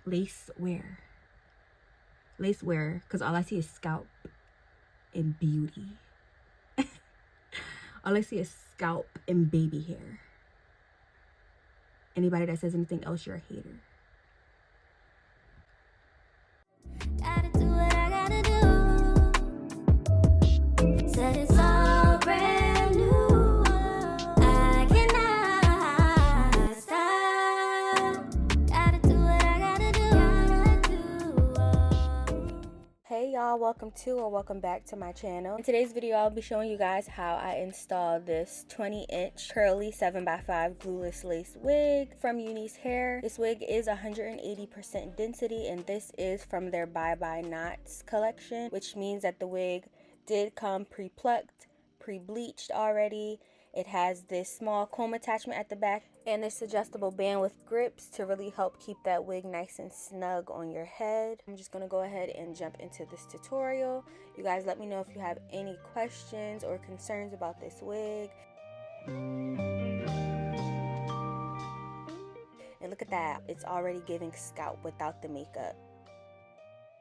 lace wear. Lace wear, because all I see is scalp and beauty. All I see is scalp and baby hair. Anybody that says anything else, you're a hater. Gotta do what I gotta do. Said it's all brand new. I cannot stop. Gotta do what I gotta do. Hey y'all, welcome to or welcome back to my channel. In today's video, I'll be showing you guys how I installed this 20-inch curly 7x5 glueless lace wig from UNice hair. This wig is 180% density, and this is from their Bye Bye Knots collection, which means that the wig did come pre-plucked, pre-bleached already. It has this small comb attachment at the back and this adjustable band with grips to really help keep that wig nice and snug on your head. I'm just going to go ahead and jump into this tutorial. You guys let me know if you have any questions or concerns about this wig. And look at that, it's already giving scalp without the makeup.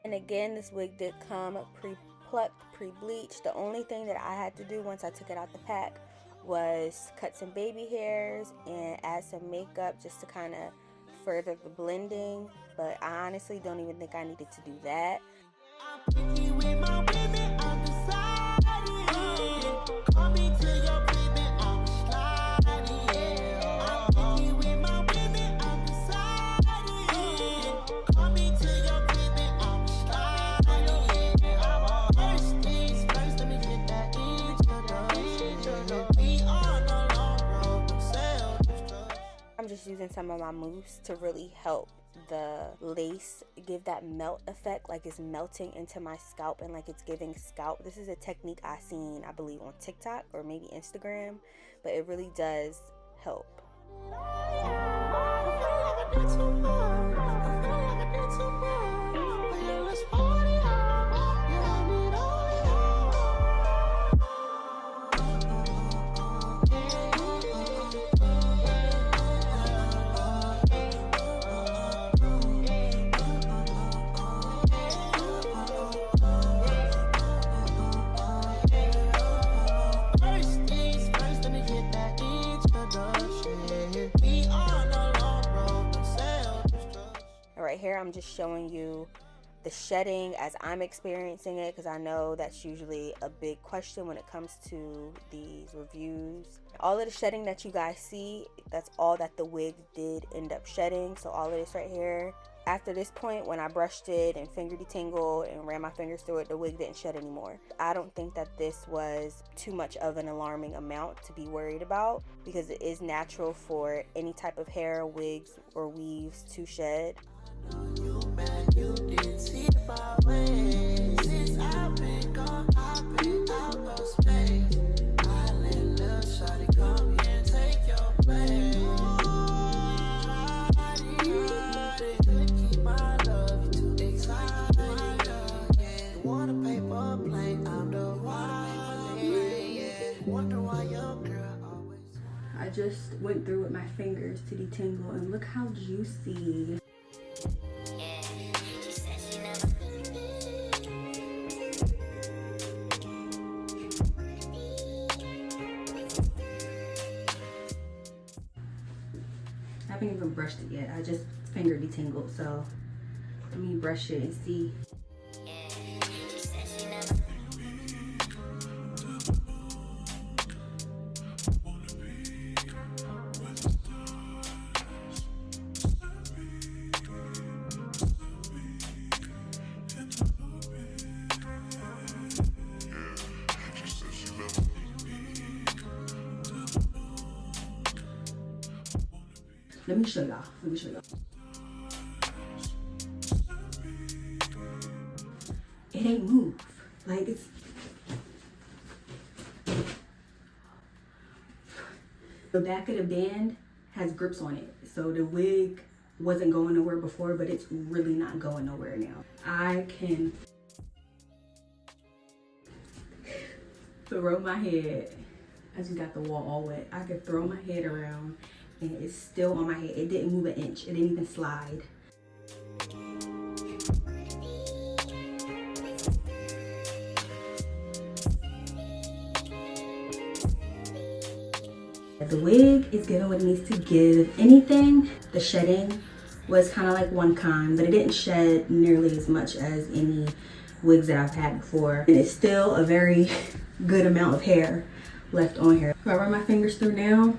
And again, this wig did come pre-plucked, pre-bleached. The only thing that I had to do once I took it out the pack was cut some baby hairs and add some makeup just to kind of further the blending, but I honestly don't even think I needed to do that. I'm just using some of my mousse to really help the lace give that melt effect, like it's melting into my scalp and like it's giving scalp. This is a technique I seen, I believe, on TikTok or maybe Instagram, but it really does help. Right here, I'm just showing you the shedding as I'm experiencing it, because I know that's usually a big question when it comes to these reviews. All of the shedding that you guys see, that's all that the wig did end up shedding. So all of this right here, after this point, when I brushed it and finger detangled and ran my fingers through it, the wig didn't shed anymore. I don't think that this was too much of an alarming amount to be worried about, because it is natural for any type of hair, wigs, or weaves to shed. You didn't see my way. Since I've been gone, I've been out of space. I let little shawty come here and take your place. Keep my love, you too excited. You want a paper plane, I'm the one. Wonder why your girl always. I just went through with my fingers to detangle, and look how juicy. I haven't even brushed it yet. I just finger detangled, so let me brush it and see. Let me show y'all. It ain't move. Like, it's... The back of the band has grips on it. So the wig wasn't going nowhere before, but it's really not going nowhere now. I can throw my head. I just got the wall all wet. I could throw my head around and it's still on my head. It didn't move an inch. It didn't even slide. The wig is giving what it needs to give. If anything, the shedding was kind of like one con, but it didn't shed nearly as much as any wigs that I've had before. And it's still a very good amount of hair left on here. If I run my fingers through now,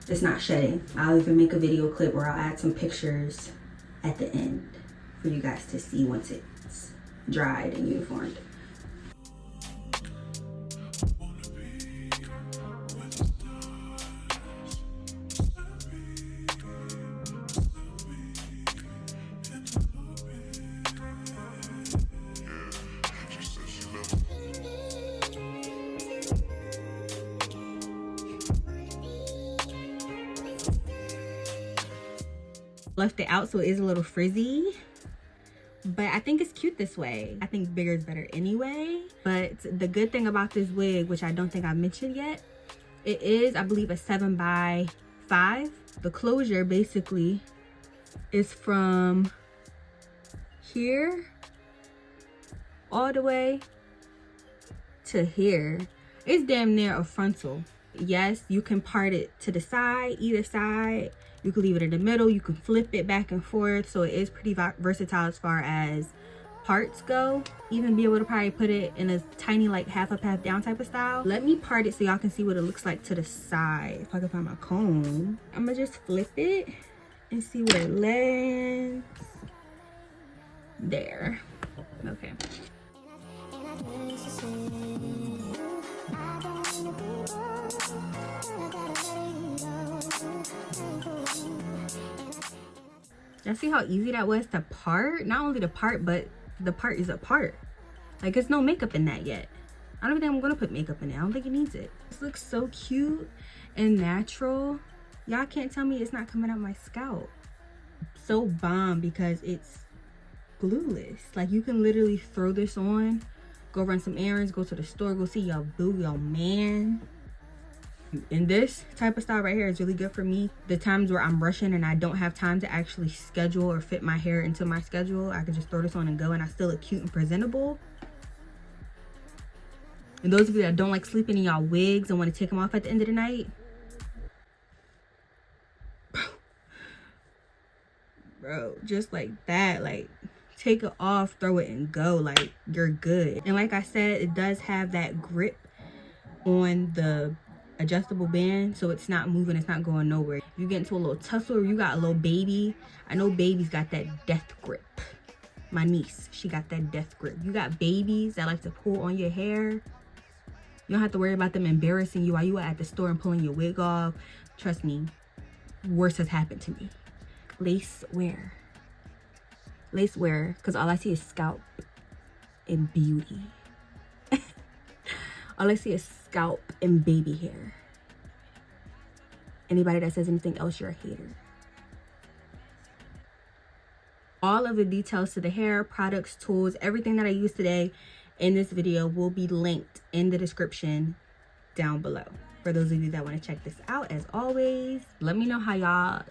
it's not shedding. I'll even make a video clip where I'll add some pictures at the end for you guys to see once it's dried and uniformed. Left it out so it is a little frizzy, but I think it's cute this way. I think bigger is better anyway. But the good thing about this wig, which I don't think I mentioned yet, it is, I believe, a 7x5. The closure basically is from here all the way to here. It's damn near a frontal. Yes, you can part it to the side, either side. You can leave it in the middle. You can flip it back and forth. So it is pretty versatile as far as parts go. Even be able to probably put it in a tiny, like half up, half down type of style. Let me part it so y'all can see what it looks like to the side. If I can find my comb, I'm gonna just flip it and see where it lands. There. Okay. Y'all see how easy that was to part? Not only the part, but the part is apart. Like, there's no makeup in that yet. I don't think I'm gonna put makeup in it. I don't think it needs it. This looks so cute and natural. Y'all can't tell me it's not coming out my scalp. So bomb because it's glueless. Like, you can literally throw this on, go run some errands, go to the store, go see your boo, your man. And this type of style right here is really good for me. The times where I'm rushing and I don't have time to actually schedule or fit my hair into my schedule, I can just throw this on and go, and I still look cute and presentable. And those of you that don't like sleeping in y'all wigs and want to take them off at the end of the night, bro, just like that, like, take it off, throw it and go, like, you're good. And like I said, it does have that grip on the adjustable band, so it's not moving, it's not going nowhere. You get into a little tussle or you got a little baby, I know babies got that death grip. My niece, she got that death grip. You got babies that like to pull on your hair, you don't have to worry about them embarrassing you while you are at the store and pulling your wig off. Trust me, worse has happened to me. Lace wear, because all I see is scalp and beauty. All I see is scalp and baby hair. Anybody that says anything else, you're a hater. All of the details to the hair, products, tools, everything that I used today in this video will be linked in the description down below. For those of you that want to check this out, as always, let me know how y'all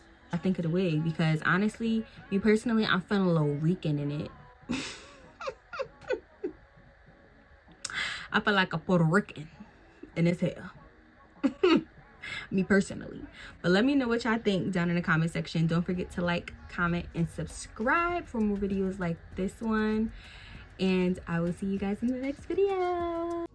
think of the wig, because honestly, me personally, I'm feeling a little Rican in it. I feel like a Puerto Rican in this hair. Me personally. But let me know what y'all think down in the comment section. Don't forget to like, comment, and subscribe for more videos like this one. And I will see you guys in the next video.